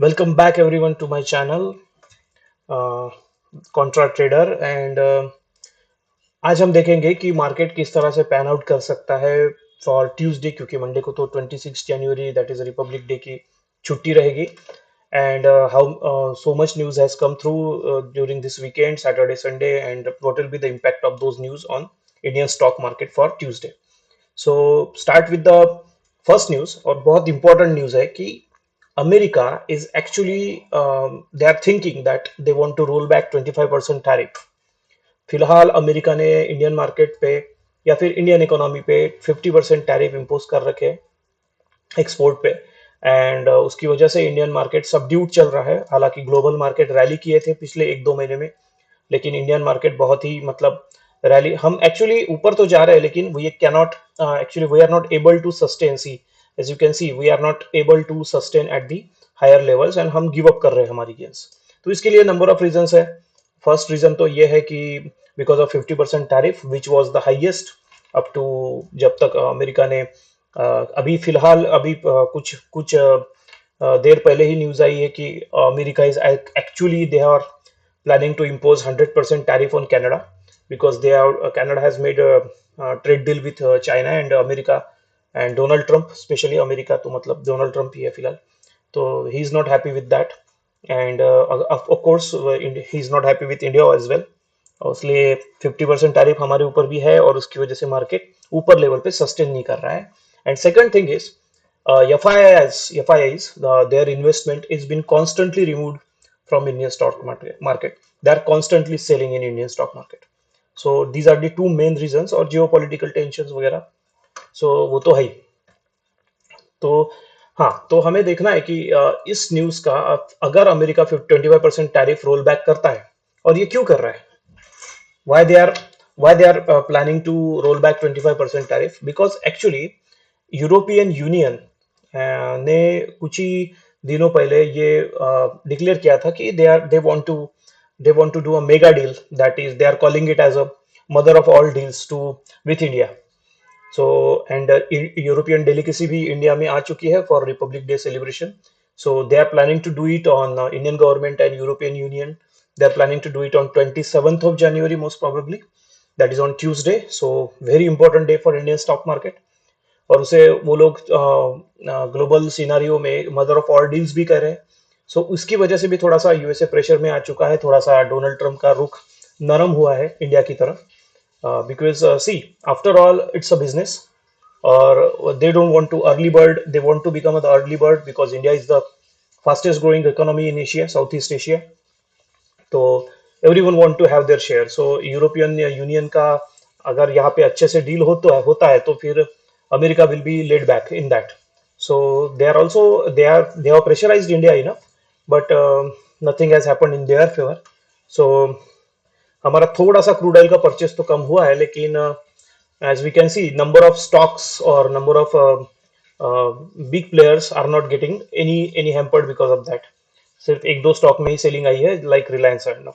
Welcome back everyone to my channel, uh, Contra Trader and आज हम देखेंगे कि मार्केट किस तरह से पैन आउट कर सकता है फॉर ट्यूसडे, क्योंकि मंडे को तो 26 जनवरी दैट इज रिपब्लिक डे की छुट्टी रहेगी. And how so much news has come through during this weekend, Saturday Sunday, and what will be the impact of those news on Indian stock market for Tuesday. So start with the first news, और बहुत important news है कि America is actually they are thinking that they want to roll back 25% tariff. फिलहाल America ने Indian market पे या फिर Indian economy पे 50% टैरिफ इम्पोज कर रखे एक्सपोर्ट पे. एंड उसकी वजह से इंडियन मार्केट सबड्यूट चल रहा है. हालांकि ग्लोबल मार्केट रैली किए थे पिछले एक दो महीने में, लेकिन इंडियन मार्केट बहुत ही मतलब रैली, हम एक्चुअली ऊपर तो जा रहे हैं लेकिन we can not actually we are not able to sustain. See as you can see we are not able to sustain at the higher levels, and हम गिव अप कर रहे हैं हमारी गेंस. तो इसके लिए नंबर ऑफ रीजंस है. First reason तो ये है कि because of 50% tariff which was the highest up to, जब तक अमेरिका ने अभी फिलहाल अभी कुछ कुछ देर पहले ही न्यूज आई है कि America is actually they are planning to impose 100% tariff on Canada, because they are Canada has made a trade deal with China and America and Donald Trump, especially America तो मतलब Donald Trump ही है फिलहाल. तो he is not happy with that, and of course he is not happy with India as well. और इसलिए 50% tariff हमारे ऊपर भी है और उसकी वजह से मार्केट ऊपर लेवल पे सस्टेन नहीं कर रहा है. And second thing is FIIs, their investment is been constantly removed from Indian stock market. They are constantly selling in Indian stock market. So these are the two main reasons. और geopolitical tensions वगैरह, so वो तो है ही. तो हाँ, तो हमें देखना है कि इस न्यूज का अगर अमेरिका 25% टैरिफ रोल बैक करता है, और ये क्यों कर रहा है, why they are planning to roll back 25% tariff, because actually European union ने कुछ ही दिनों पहले ये डिक्लेयर किया था कि they want to do a mega deal, that is they are calling it as a mother of all deals to with India. So and European delicacy भी India में आ चुकी है for Republic Day celebration. So they are planning to do it on Indian government and European Union. They are planning to do it on 27th of January most probably. That is on Tuesday. So very important day for Indian stock market. और उसे वो लोग global scenario में mother of all deals भी कर रहे हैं. सो उसकी वजह से भी थोड़ा सा यूएसए प्रेशर में आ चुका है, थोड़ा सा डोनाल्ड ट्रम्प का रुख नरम हुआ है इंडिया की तरफ. Because see, after all it's a business, or they don't want to early bird, they want to become the early bird, because India is the fastest growing economy in Asia, Southeast Asia. तो everyone want to have their share. So European Union का अगर यहाँ पे अच्छे से deal होता है तो फिर America will be led back in that. So they are also they have pressurised India enough, but nothing has happened in their favour. So हमारा थोड़ा सा क्रूड ऑयल का परचेस तो कम हुआ है, लेकिन as we can see, number of stocks or number of big players are not getting any hampered because of that. सिर्फ एक दो स्टॉक में ही सेलिंग आई है, लाइक रिलायंस एंड.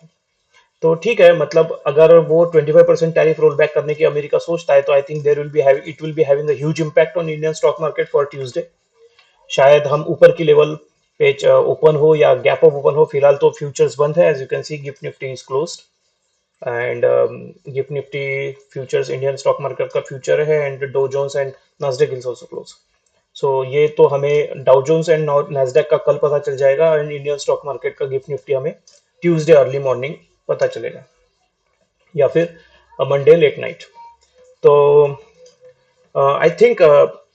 तो ठीक है, मतलब अगर वो 25% टैरिफ रोल बैक करने की अमेरिका सोचता है, तो I think it will be having a huge impact on Indian stock market for Tuesday. शायद हम ऊपर की लेवल पे ओपन हो या गैप अप ओपन हो. फिलहाल तो फ्यूचर्स बंद है, as you can see Gift Nifty is closed, and Gift Nifty futures Indian stock market का फ्यूचर है, and Dow Jones and Nasdaq is also close. So ये तो हमें डाउ जोन्स एंड नास्डैक का कल पता चल जाएगा, एंड इंडियन स्टॉक मार्केट का गिफ्ट निफ्टी हमें ट्यूसडे अर्ली मॉर्निंग पता चलेगा, या फिर मंडे लेट नाइट. तो आई थिंक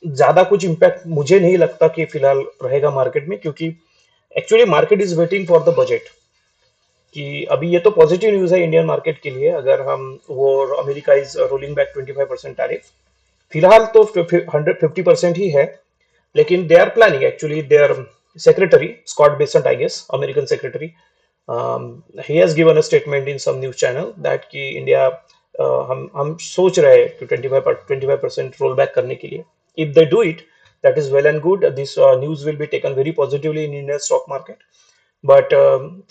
ज्यादा कुछ इम्पैक्ट मुझे नहीं लगता कि फिलहाल रहेगा मार्केट में, क्योंकि actually market is waiting for the budget. कि अभी ये तो पॉजिटिव न्यूज है इंडियन मार्केट के लिए, अगर हम वो America is rolling back 25% tariff. फिलहाल तो 50% ही है, लेकिन they are planning actually their secretary Scott Bessent, I guess American secretary, he has given a statement in some news channel that कि इंडिया हम सोच रहे हैं कि 25% रोल बैक करने के लिए. If they do it, that is well and good. This news will be taken very positively in Indian stock market. But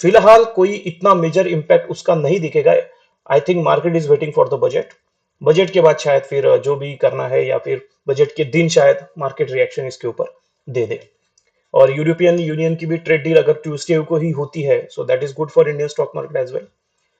फिलहाल कोई इतना मेजर इम्पैक्ट उसका नहीं दिखेगा. I think market is waiting for the budget. Budget के बाद शायद फिर जो भी करना है, या फिर बजट के दिन शायद मार्केट रिएक्शन इसके ऊपर दे दे. और यूरोपियन यूनियन की भी ट्रेड डील अगर ट्यूसडे को ही होती है, so that is good for Indian stock market as well.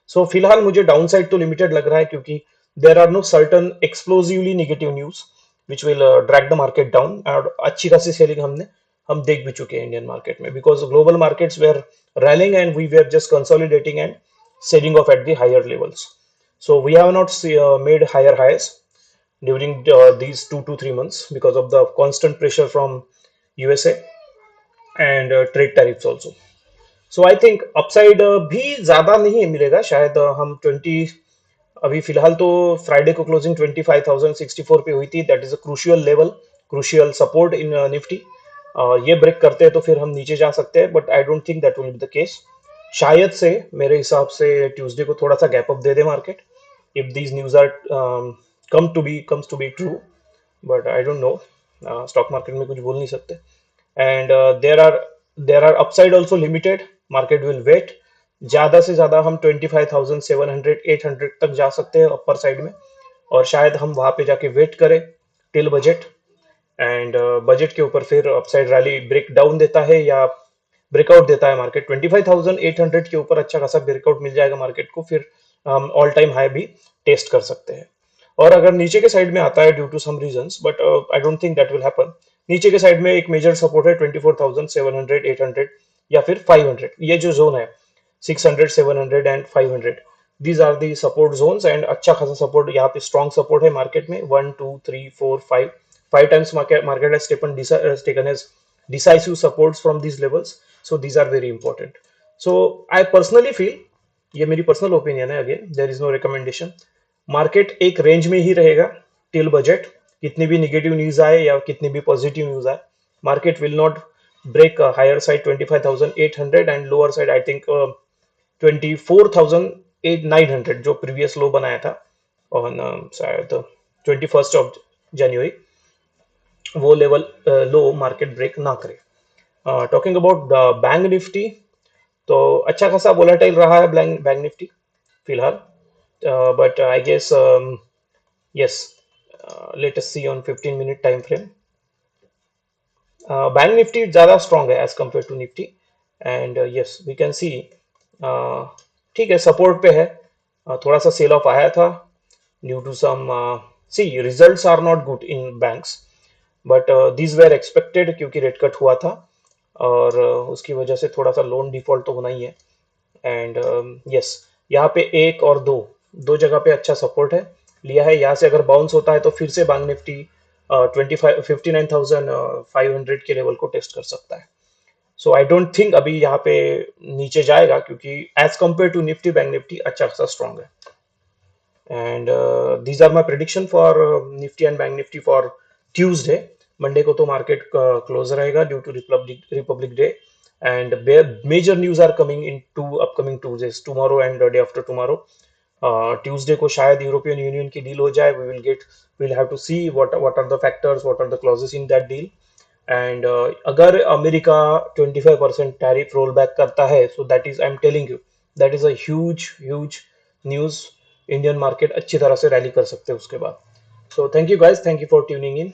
So फिलहाल मुझे डाउन साइड तो लिमिटेड लग रहा है, क्योंकि there are no certain explosively negative news which will drag the market down, और अच्छी खासी सेलिंग हम देख भी चुके हैं इंडियन मार्केट में, because global markets were rallying and we were just consolidating and selling off at the higher levels. So we have not made higher highs during these 2 to 3 months because of the constant pressure from USA and trade tariffs also. So I think upside भी ज्यादा नहीं मिलेगा शायद। हम 20, अभी फिलहाल तो Friday को क्लोजिंग 25,064 पे हुई थी, that is a crucial level, crucial support in Nifty. ये ब्रेक करते हैं तो फिर हम नीचे जा सकते हैं, but I don't think that will be the case. शायद से मेरे हिसाब से ट्यूसडे को थोड़ा सा गैप अप दे दे market, if these news are comes to be true, but I don't know, stock market में कुछ बोल नहीं सकते। And there are upside also limited, market will wait. ज्यादा से ज्यादा हम 25,700 800 तक जा सकते हैं अपर साइड में, और शायद हम वहां पे जाके वेट करें टिल बजट। एंड बजट के ऊपर फिर अपसाइड रैली ब्रेक डाउन देता है या ब्रेकआउट देता है मार्केट 25,800 के ऊपर, अच्छा खासा ब्रेकआउट मिल जाएगा मार्केट को, फिर हम ऑल टाइम हाई भी टेस्ट कर सकते हैं। और अगर नीचे के साइड में आता है due to some reasons, but I don't think that will happen, नीचे के साइड में एक मेजर सपोर्ट है 24,700 800 या फिर 500, ये जो जोन है 600 700 and 500, these are the support zones. And अच्छा खासा सपोर्ट यहाँ पे स्ट्रॉन्ग सपोर्ट है मार्केट में, 1 2 3 4 5 times market has taken as decisive supports from these levels, so these are very important. So I personally feel, ये मेरी personal opinion है, again there is no recommendation, market एक range में ही रहेगा till budget. कितनी भी निगेटिव न्यूज आए या कितनी भी पॉजिटिव न्यूज आए, market will not break higher side 25,800 and lower side I think 24,900, जो प्रीवियस लो बनाया था ऑन शायद 21 वो लेवल लो मार्केट ब्रेक ना करे। टॉकिंग अबाउट बैंक निफ्टी, तो अच्छा खासा वोलेटाइल रहा है बैंक निफ्टी फिलहाल, but I guess yes, let us see on 15-minute time frame. Bank Nifty ज्यादा स्ट्रांग है as compare to Nifty, and yes we can see, ठीक है सपोर्ट पे है। थोड़ा सा सेल ऑफ आया था due to some, see results are not good in banks, but these were expected, क्योंकि रेट कट हुआ था और उसकी वजह से थोड़ा सा लोन डिफॉल्ट तो होना ही है। एंड यस, यहाँ पे एक और दो दो जगह पे अच्छा सपोर्ट है, लिया है। यहाँ से अगर बाउंस होता है तो फिर से बैंक निफ्टी 59,500 के लेवल को टेस्ट कर सकता है। सो आई डोंट थिंक अभी यहाँ पे नीचे जाएगा, क्योंकि as compare to Nifty bank Nifty अच्छा खासा स्ट्रॉन्ग है। And these are my prediction for Nifty and bank Nifty for Tuesday. Monday को तो मार्केट क्लोज रहेगा due to Republic Day, and major news are coming in two upcoming Tuesdays, tomorrow and day after tomorrow. Tuesday को शायद European Union की deal हो जाए, we will have to see what are the factors, what are the clauses in that deal. And अगर America 25% tariff roll back करता है, so that is, I am telling you, that is a huge huge news. Indian market अच्छी तरह से rally कर सकते हैं उसके बाद। So thank you guys, thank you for tuning in.